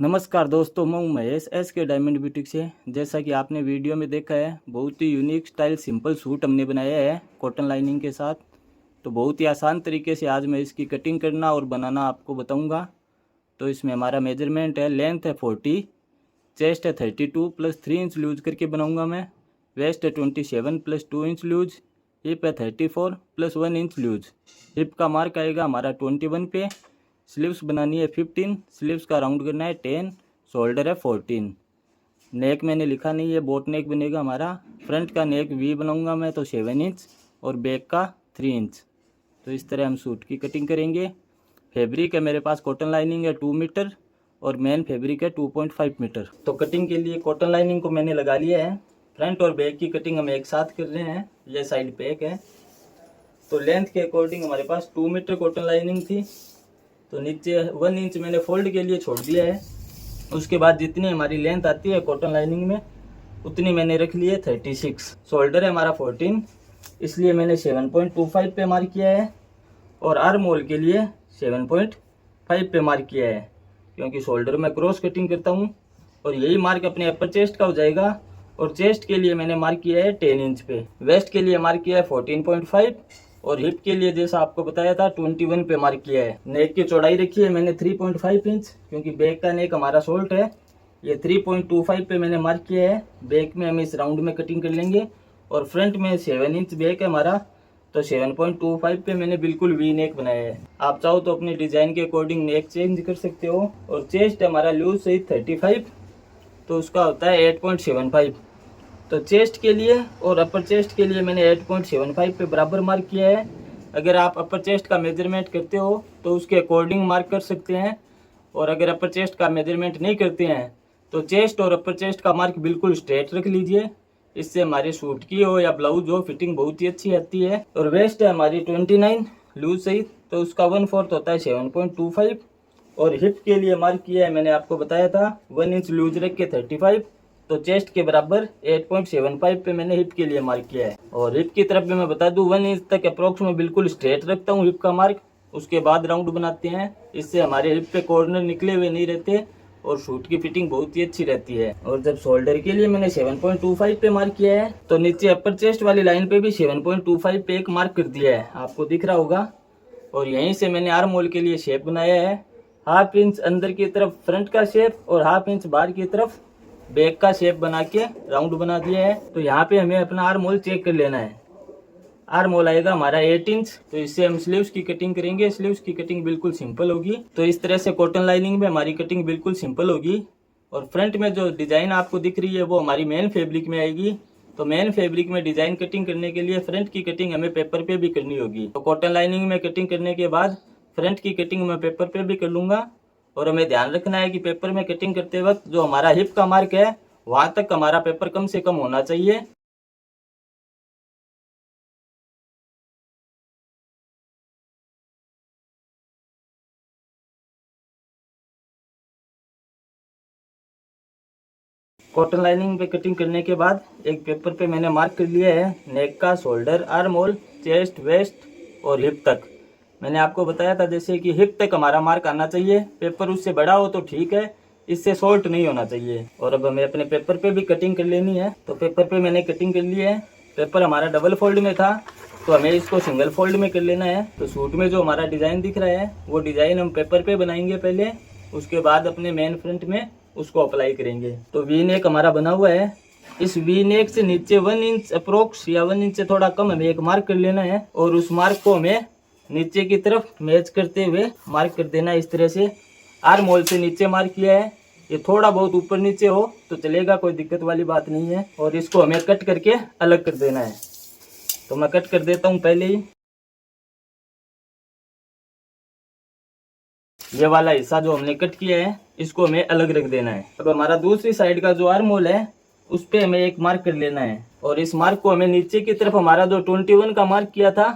नमस्कार दोस्तों, मैं हूं महेश एस के डायमंड बुटीक से। जैसा कि आपने वीडियो में देखा है, बहुत ही यूनिक स्टाइल सिंपल सूट हमने बनाया है कॉटन लाइनिंग के साथ। तो बहुत ही आसान तरीके से आज मैं इसकी कटिंग करना और बनाना आपको बताऊंगा। तो इसमें हमारा मेजरमेंट है, लेंथ है 40, चेस्ट है 32 प्लस 3 इंच लूज करके बनाऊँगा मैं। वेस्ट है 27 प्लस 2 इंच लूज। हिप है 34 प्लस 1 इंच लूज। हिप का मार्क आएगा हमारा 21 पे। स्लीव्स बनानी है 15, स्लीव्स का राउंड करना है 10, शोल्डर है 14। नेक मैंने लिखा नहीं है, बोट नेक बनेगा हमारा। फ्रंट का नेक वी बनाऊंगा मैं तो 7 इंच और बैक का 3 इंच। तो इस तरह हम सूट की कटिंग करेंगे। फैब्रिक है मेरे पास कॉटन लाइनिंग है 2 मीटर और मेन फैब्रिक है 2.5 मीटर। तो कटिंग के लिए कॉटन लाइनिंग को मैंने लगा लिया है। फ्रंट और बैक की कटिंग हम एक साथ कर रहे हैं। यह साइड बैक है। तो लेंथ के अकॉर्डिंग हमारे पास 2 मीटर कॉटन लाइनिंग थी, तो नीचे 1 इंच मैंने फोल्ड के लिए छोड़ दिया है। उसके बाद जितनी हमारी लेंथ आती है कॉटन लाइनिंग में उतनी मैंने रख ली है 36। शोल्डर है हमारा 14, इसलिए मैंने 7.25 पे मार्क किया है और आर्म होल के लिए 7.5 पे मार्क किया है, क्योंकि शोल्डर में क्रॉस कटिंग करता हूँ और यही मार्क अपने अपर चेस्ट का हो जाएगा। और चेस्ट के लिए मैंने मार्क किया है 10 इंच पे। वेस्ट के लिए मार्क किया है 14.5 और हिप के लिए जैसा आपको बताया था 21 पे मार्क किया है। नेक की चौड़ाई रखी है मैंने 3.5 इंच, क्योंकि बैक का नेक हमारा शॉर्ट है। ये 3.25 पे मैंने मार्क किया है। बैक में हम इस राउंड में कटिंग कर लेंगे और फ्रंट में 7 इंच बैक है हमारा, तो 7.25 पे मैंने बिल्कुल वी नेक बनाया है। आप चाहो तो अपने डिजाइन के अकॉर्डिंग नेक चेंज कर सकते हो। और चेस्ट हमारा लूज सहित 35, तो उसका होता है 8.75। तो चेस्ट के लिए और अपर चेस्ट के लिए मैंने 8.75 पे बराबर मार्क किया है। अगर आप अपर चेस्ट का मेजरमेंट करते हो तो उसके अकॉर्डिंग मार्क कर सकते हैं, और अगर अपर चेस्ट का मेजरमेंट नहीं करते हैं तो चेस्ट और अपर चेस्ट का मार्क बिल्कुल स्ट्रेट रख लीजिए। इससे हमारे सूट की हो या ब्लाउज हो फिटिंग बहुत ही अच्छी आती है। और वेस्ट है हमारी 29 लूज सहित, तो उसका 1/4 होता है 7.25। और हिप के लिए मार्क किया है मैंने आपको बताया था 1 इंच लूज रख के 35, तो चेस्ट के बराबर 8.75 पे मैंने हिप के लिए मार्क किया है। और हिप की तरफ भी मैं बता दूं 1 इंच तक अप्रोक्स में बिल्कुल स्ट्रेट रखता हूं हिप का मार्क। उसके बाद राउंड बनाते हैं, इससे हमारे हिप पे कॉर्नर निकले हुए नहीं रहते और सूट की फिटिंग बहुत ही अच्छी रहती है। और जब शोल्डर के लिए मैंने 7.25 पे मार्क किया है, तो नीचे अपर चेस्ट वाली लाइन पे भी 7.25 पे एक मार्क कर दिया है, आपको दिख रहा होगा। और यहीं से मैंने आर्म होल के लिए शेप बनाया है। 1/2 इंच अंदर की तरफ फ्रंट का शेप और 1/2 इंच बाहर की तरफ बैक का शेप बना के राउंड बना दिया है। तो यहाँ पे हमें अपना आर्म होल चेक कर लेना है। आर्म होल आएगा हमारा 8 इंच। तो इससे हम स्लीव्स की कटिंग करेंगे। स्लीव्स की कटिंग बिल्कुल सिंपल होगी। तो इस तरह से कॉटन लाइनिंग में हमारी कटिंग बिल्कुल सिंपल होगी। और फ्रंट में जो डिजाइन आपको दिख रही है वो हमारी मेन फैब्रिक में आएगी। तो मेन फैब्रिक में डिजाइन कटिंग करने के लिए फ्रंट की कटिंग हमें पेपर पे भी करनी होगी। तो कॉटन लाइनिंग में कटिंग करने के बाद फ्रंट की कटिंग मैं पेपर पे भी कर लूंगा। और हमें ध्यान रखना है कि पेपर में कटिंग करते वक्त जो हमारा हिप का मार्क है वहां तक हमारा पेपर कम से कम होना चाहिए। कॉटन लाइनिंग पे कटिंग करने के बाद एक पेपर पे मैंने मार्क कर लिया है नेक का, shoulder, arm hole, chest, waist और हिप तक। मैंने आपको बताया था जैसे कि हिप तक हमारा मार्क आना चाहिए। पेपर उससे बड़ा हो तो ठीक है, इससे शॉर्ट नहीं होना चाहिए। और अब हमें अपने पेपर पे भी कटिंग कर लेनी है। तो पेपर पे मैंने कटिंग कर ली है। पेपर हमारा डबल फोल्ड में था, तो हमें इसको सिंगल फोल्ड में कर लेना है। तो सूट में जो हमारा डिजाइन दिख रहा है वो डिजाइन हम पेपर पे बनाएंगे पहले, उसके बाद अपने मेन फ्रंट में उसको अप्लाई करेंगे। तो वी नेक हमारा बना हुआ है। इस वी नेक से नीचे 1 इंच अप्रोक्स या 1 इंच से थोड़ा कम हमें एक मार्क कर लेना है, और उस मार्क को हमें नीचे की तरफ मैच करते हुए मार्क कर देना है। इस तरह से आर्म होल से नीचे मार्क किया है। ये थोड़ा बहुत ऊपर नीचे हो तो चलेगा, कोई दिक्कत वाली बात नहीं है। और इसको हमें कट करके अलग कर देना है। तो मैं कट कर देता हूँ पहले ही। ये वाला हिस्सा जो हमने कट किया है इसको हमें अलग रख देना है। अब हमारा दूसरी साइड का जो आर्म होल है उस पे हमें एक मार्क कर लेना है, और इस मार्क को हमें नीचे की तरफ हमारा जो 21 का मार्क किया था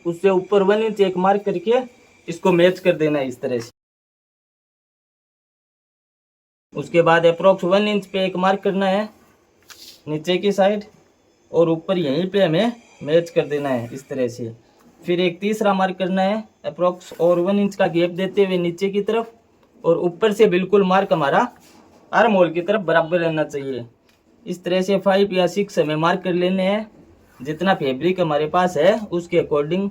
उससे ऊपर 1 इंच एक मार्क करके इसको मैच कर देना है इस तरह से। उसके बाद अप्रोक्स 1 इंच पे एक मार्क करना है नीचे की साइड, और ऊपर यहीं पे हमें मैच कर देना है इस तरह से। फिर एक तीसरा मार्क करना है अप्रोक्स और 1 इंच का गैप देते हुए नीचे की तरफ, और ऊपर से बिल्कुल मार्क हमारा आर्म होल की तरफ बराबर रहना चाहिए। इस तरह से 5 या 6 हमें मार्क कर लेने हैं। जितना फैब्रिक हमारे पास है उसके अकॉर्डिंग,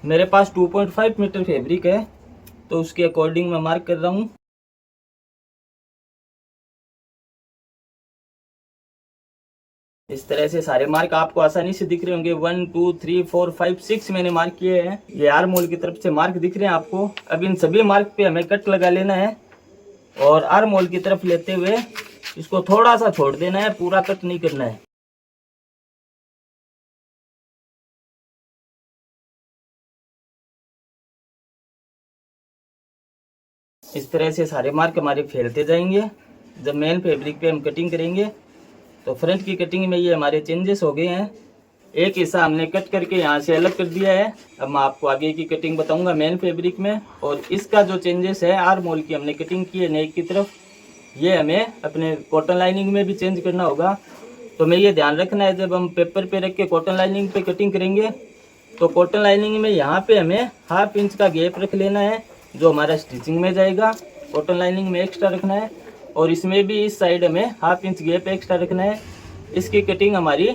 मेरे पास 2.5 मीटर फैब्रिक है तो उसके अकॉर्डिंग मैं मार्क कर रहा हूँ। इस तरह से सारे मार्क आपको आसानी से दिख रहे होंगे। 1 2 3 4 5 6 मैंने मार्क किए हैं। ये आर्म होल की तरफ से मार्क दिख रहे हैं आपको। अब इन सभी मार्क पे हमें कट लगा लेना है और आर्म होल की तरफ लेते हुए इसको थोड़ा सा छोड़ देना है, पूरा कट नहीं करना है। इस तरह से सारे मार्क हमारे फैलते जाएंगे। जब मेन फैब्रिक पे हम कटिंग करेंगे तो फ्रंट की कटिंग में ये हमारे चेंजेस हो गए हैं। एक हिस्सा हमने कट करके यहाँ से अलग कर दिया है। अब मैं आपको आगे की कटिंग बताऊंगा मेन फैब्रिक में। और इसका जो चेंजेस है, आर्म होल की हमने कटिंग की है नेक की तरफ, ये हमें अपने कॉटन लाइनिंग में भी चेंज करना होगा। तो हमें ये ध्यान रखना है, जब हम पेपर पे रख के कॉटन लाइनिंग पे कटिंग करेंगे तो कॉटन लाइनिंग में यहाँ पे हमें 1/2 इंच का गैप रख लेना है जो हमारा स्टिचिंग में जाएगा। कॉटन लाइनिंग में एक्स्ट्रा रखना है और इसमें भी इस साइड हमें 1/2 इंच गैप एक्स्ट्रा रखना है। इसकी कटिंग हमारी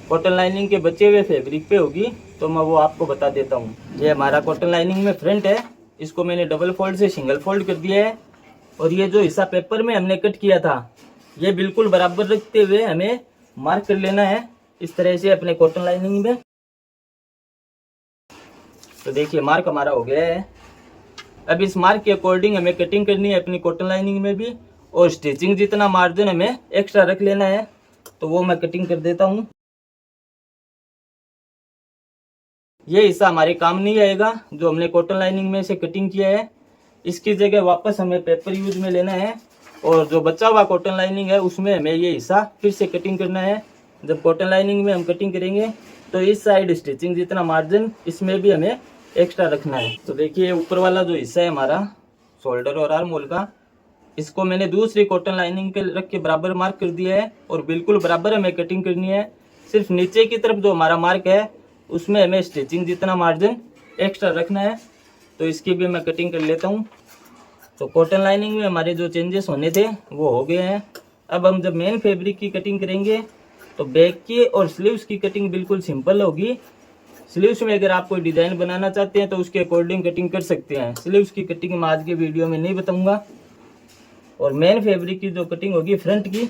कॉटन लाइनिंग के बचे हुए फैब्रिक पे होगी, तो मैं वो आपको बता देता हूँ। ये हमारा कॉटन लाइनिंग में फ्रंट है, इसको मैंने डबल फोल्ड से सिंगल फोल्ड कर दिया है। और ये जो हिस्सा पेपर में हमने कट किया था ये बिल्कुल बराबर रखते हुए हमें मार्क कर लेना है इस तरह से अपने कॉटन लाइनिंग में। तो देखिए मार्क हमारा हो गया है। अब इस मार्क के अकॉर्डिंग हमें कटिंग करनी है अपनी कॉटन लाइनिंग में भी, और स्टिचिंग जितना मार्जिन हमें एक्स्ट्रा रख लेना है, तो वो मैं कटिंग कर देता हूँ। ये हिस्सा हमारे काम नहीं आएगा जो हमने कॉटन लाइनिंग में से कटिंग किया है। इसकी जगह वापस हमें पेपर यूज में लेना है और जो बचा हुआ कॉटन लाइनिंग है उसमें हमें ये हिस्सा फिर से कटिंग करना है। जब कॉटन लाइनिंग में हम कटिंग करेंगे तो इस साइड स्टिचिंग जितना मार्जिन इसमें भी हमें एक्स्ट्रा रखना है। तो देखिए ऊपर वाला जो हिस्सा है हमारा शोल्डर और आर्म होल का, इसको मैंने दूसरी कॉटन लाइनिंग पे रख के बराबर मार्क कर दिया है और बिल्कुल बराबर हमें कटिंग करनी है। सिर्फ नीचे की तरफ जो हमारा मार्क है उसमें हमें स्टिचिंग जितना मार्जिन एक्स्ट्रा रखना है, तो इसकी भी मैं कटिंग कर लेता हूँ। तो कॉटन लाइनिंग में हमारे जो चेंजेस होने थे वो हो गए हैं। अब हम जब मेन फैब्रिक की कटिंग करेंगे तो बैक की और स्लीव्स की कटिंग बिल्कुल सिंपल होगी। स्लीव्स में अगर आप कोई डिज़ाइन बनाना चाहते हैं तो उसके अकॉर्डिंग कटिंग कर सकते हैं। स्लीव्स की कटिंग मैं आज के वीडियो में नहीं बताऊंगा। और मेन फैब्रिक की जो कटिंग होगी फ्रंट की,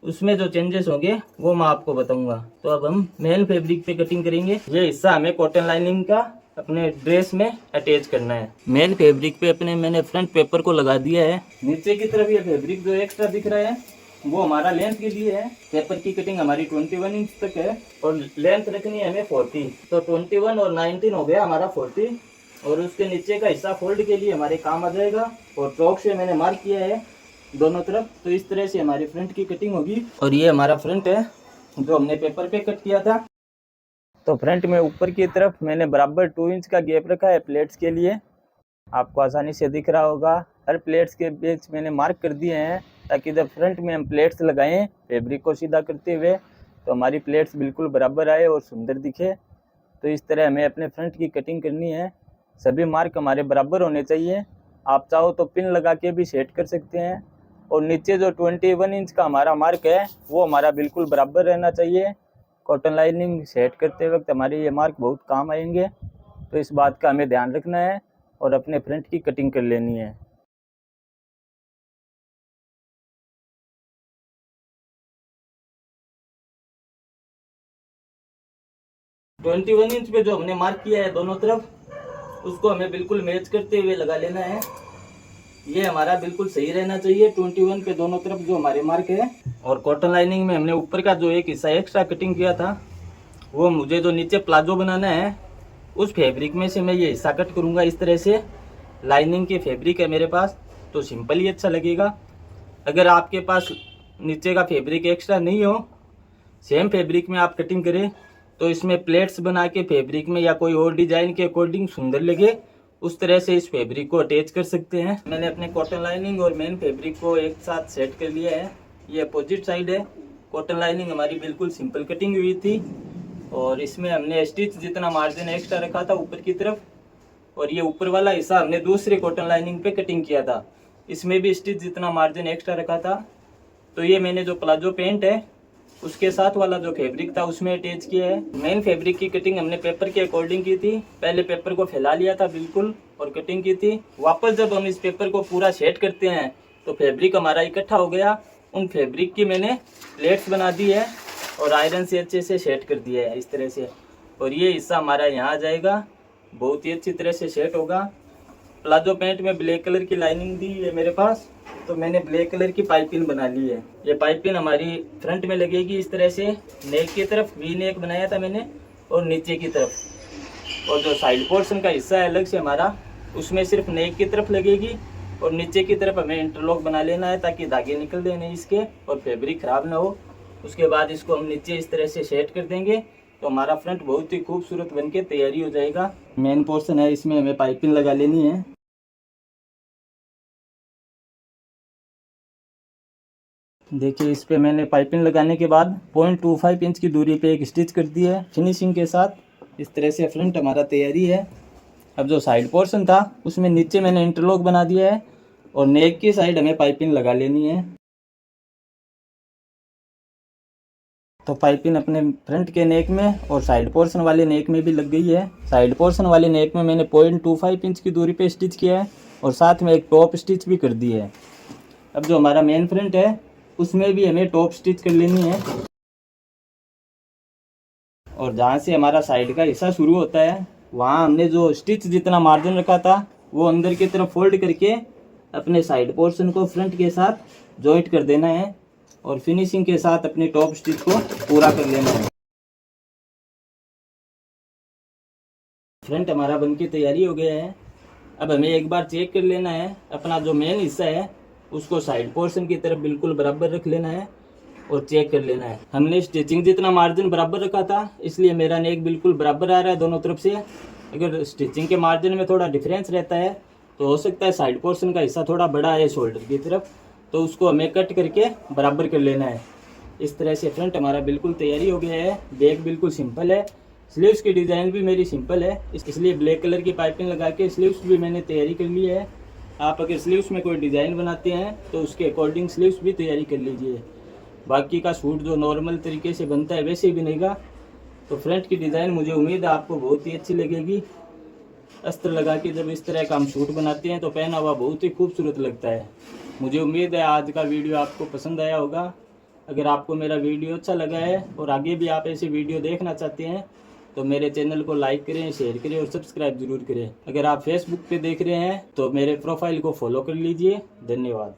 उसमें जो चेंजेस होंगे वो मैं आपको बताऊंगा। तो अब हम मेन फैब्रिक पे कटिंग करेंगे। ये हिस्सा हमें कॉटन लाइनिंग का अपने ड्रेस में अटैच करना है। मेन फैब्रिक पे अपने मैंने फ्रंट पेपर को लगा दिया है। नीचे की तरफ ये फैब्रिक जो एक्स्ट्रा दिख रहा है वो हमारा लेंथ के लिए है। पेपर की कटिंग हमारी 21 इंच तक है और लेंथ रखनी है हमें 40। तो 21 और 19 हो गया हमारा 40, और उसके नीचे का हिस्सा फोल्ड के लिए हमारे काम आ जाएगा। और चौक से मैंने मार्क किया है दोनों तरफ। तो इस तरह से हमारी फ्रंट की कटिंग होगी। और ये हमारा फ्रंट है जो हमने पेपर पे कट किया था। तो फ्रंट में ऊपर की तरफ मैंने बराबर 2 इंच का गैप रखा है प्लेट्स के लिए। आपको आसानी से दिख रहा होगा, हर प्लेट्स के बीच मैंने मार्क कर दिए हैं ताकि जब फ्रंट में हम प्लेट्स लगाएं फैब्रिक को सीधा करते हुए तो हमारी प्लेट्स बिल्कुल बराबर आए और सुंदर दिखे। तो इस तरह हमें अपने फ्रंट की कटिंग करनी है। सभी मार्क हमारे बराबर होने चाहिए। आप चाहो तो पिन लगा के भी सेट कर सकते हैं। और नीचे जो 21 इंच का हमारा मार्क है वो हमारा बिल्कुल बराबर रहना चाहिए। कॉटन लाइनिंग सेट करते वक्त हमारे ये मार्क बहुत काम आएंगे, तो इस बात का हमें ध्यान रखना है और अपने फ्रंट की कटिंग कर लेनी है। ट्वेंटी 21 इंच पे जो हमने मार्क किया है दोनों तरफ, उसको हमें बिल्कुल मैच करते हुए लगा लेना है। ये हमारा बिल्कुल सही रहना चाहिए 21 पे दोनों तरफ जो हमारे मार्क है। और कॉटन लाइनिंग में हमने ऊपर का जो एक हिस्सा एक्स्ट्रा कटिंग किया था वो मुझे जो नीचे प्लाजो बनाना है उस फैब्रिक में से मैं ये हिस्सा कट करूँगा इस तरह से। लाइनिंग की फैब्रिक है मेरे पास तो सिंपल ही अच्छा लगेगा। अगर आपके पास नीचे का फैब्रिक एक्स्ट्रा नहीं हो, सेम फैब्रिक में आप कटिंग करें तो इसमें प्लेट्स बना के फैब्रिक में या कोई और डिजाइन के अकॉर्डिंग सुंदर लगे उस तरह से इस फैब्रिक को अटैच कर सकते हैं। मैंने अपने कॉटन लाइनिंग और मेन फैब्रिक को एक साथ सेट कर लिया है। ये अपोजिट साइड है। कॉटन लाइनिंग हमारी बिल्कुल सिंपल कटिंग हुई थी और इसमें हमने स्टिच जितना मार्जिन एक्स्ट्रा रखा था ऊपर की तरफ और ये ऊपर वाला हिस्सा हमने दूसरे कॉटन लाइनिंग पे कटिंग किया था, इसमें भी स्टिच जितना मार्जिन एक्स्ट्रा रखा था। तो ये मैंने जो प्लाजो पेंट है उसके साथ वाला जो फैब्रिक था उसमें अटैच किया है। मेन फैब्रिक की कटिंग हमने पेपर के अकॉर्डिंग की थी, पहले पेपर को फैला लिया था बिल्कुल और कटिंग की थी। वापस जब हम इस पेपर को पूरा सेट करते हैं तो फैब्रिक हमारा इकट्ठा हो गया, उन फैब्रिक की मैंने प्लेट्स बना दी है और आयरन से अच्छे से सेट कर दिया है इस तरह से। और ये हिस्सा हमारा यहाँ आ जाएगा, बहुत ही अच्छी तरह से सेट होगा। प्लाजो पैंट में ब्लैक कलर की लाइनिंग दी है मेरे पास, तो मैंने ब्लैक कलर की पाइपिंग बना ली है। ये पाइपिंग हमारी फ्रंट में लगेगी इस तरह से, नेक की तरफ वी नेक बनाया था मैंने और नीचे की तरफ। और जो साइड पोर्शन का हिस्सा है अलग से हमारा, उसमें सिर्फ नेक की तरफ लगेगी और नीचे की तरफ हमें इंटरलॉक बना लेना है ताकि धागे निकल दे नहीं इसके और फैब्रिक खराब ना हो। उसके बाद इसको हम नीचे इस तरह से सेट कर देंगे तो हमारा फ्रंट बहुत ही खूबसूरत बनके तैयारी हो जाएगा। मेन पोर्शन है, इसमें हमें पाइपिंग लगा लेनी है। देखिए इस पे मैंने पाइपिंग लगाने के बाद 0.25 इंच की दूरी पे एक स्टिच कर दी है फिनिशिंग के साथ। इस तरह से फ्रंट हमारा तैयारी है। अब जो साइड पोर्शन था उसमें नीचे मैंने इंटरलॉक बना दिया है और नेक की साइड हमें पाइपिंग लगा लेनी है। तो पाइपिंग अपने फ्रंट के नेक में और साइड पोर्शन वाले नेक में भी लग गई है। साइड पोर्शन वाले नेक में मैंने 0.25 इंच की दूरी पे स्टिच किया है और साथ में एक टॉप स्टिच भी कर दी है। अब जो हमारा मेन फ्रंट है उसमें भी हमें टॉप स्टिच कर लेनी है और जहाँ से हमारा साइड का हिस्सा शुरू होता है वहाँ हमने जो स्टिच जितना मार्जिन रखा था वो अंदर की तरफ फोल्ड करके अपने साइड पोर्शन को फ्रंट के साथ जॉइंट कर देना है और फिनिशिंग के साथ अपने टॉप स्टिच को पूरा कर लेना है। फ्रंट हमारा बनके तैयारी हो गया है। अब हमें एक बार चेक कर लेना है, अपना जो मेन हिस्सा है उसको साइड पोर्शन की तरफ बिल्कुल बराबर रख लेना है और चेक कर लेना है। हमने स्टिचिंग जितना मार्जिन बराबर रखा था इसलिए मेरा नेक बिल्कुल बराबर आ रहा है दोनों तरफ से। अगर स्टिचिंग के मार्जिन में थोड़ा डिफरेंस रहता है तो हो सकता है साइड पोर्शन का हिस्सा थोड़ा बड़ा है शोल्डर की तरफ, तो उसको हमें कट करके बराबर कर लेना है। इस तरह से फ्रंट हमारा बिल्कुल तैयारी हो गया है। बैक बिल्कुल सिंपल है, स्लीव्स की डिज़ाइन भी मेरी सिंपल है, इसलिए ब्लैक कलर की पाइपिंग लगा के स्लीव्स भी मैंने तैयारी कर ली है। आप अगर स्लीव्स में कोई डिज़ाइन बनाते हैं तो उसके अकॉर्डिंग स्लीव्स भी तैयारी कर लीजिए। बाकी का सूट जो नॉर्मल तरीके से बनता है वैसे ही बनेगा। तो फ्रंट की डिज़ाइन मुझे उम्मीद है आपको बहुत ही अच्छी लगेगी। अस्तर लगा के जब इस तरह का हम सूट बनाते हैं तो पहना हुआ बहुत ही खूबसूरत लगता है। मुझे उम्मीद है आज का वीडियो आपको पसंद आया होगा। अगर आपको मेरा वीडियो अच्छा लगा है और आगे भी आप ऐसे वीडियो देखना चाहते हैं तो मेरे चैनल को लाइक करें, शेयर करें और सब्सक्राइब जरूर करें। अगर आप फेसबुक पे देख रहे हैं तो मेरे प्रोफाइल को फॉलो कर लीजिए। धन्यवाद।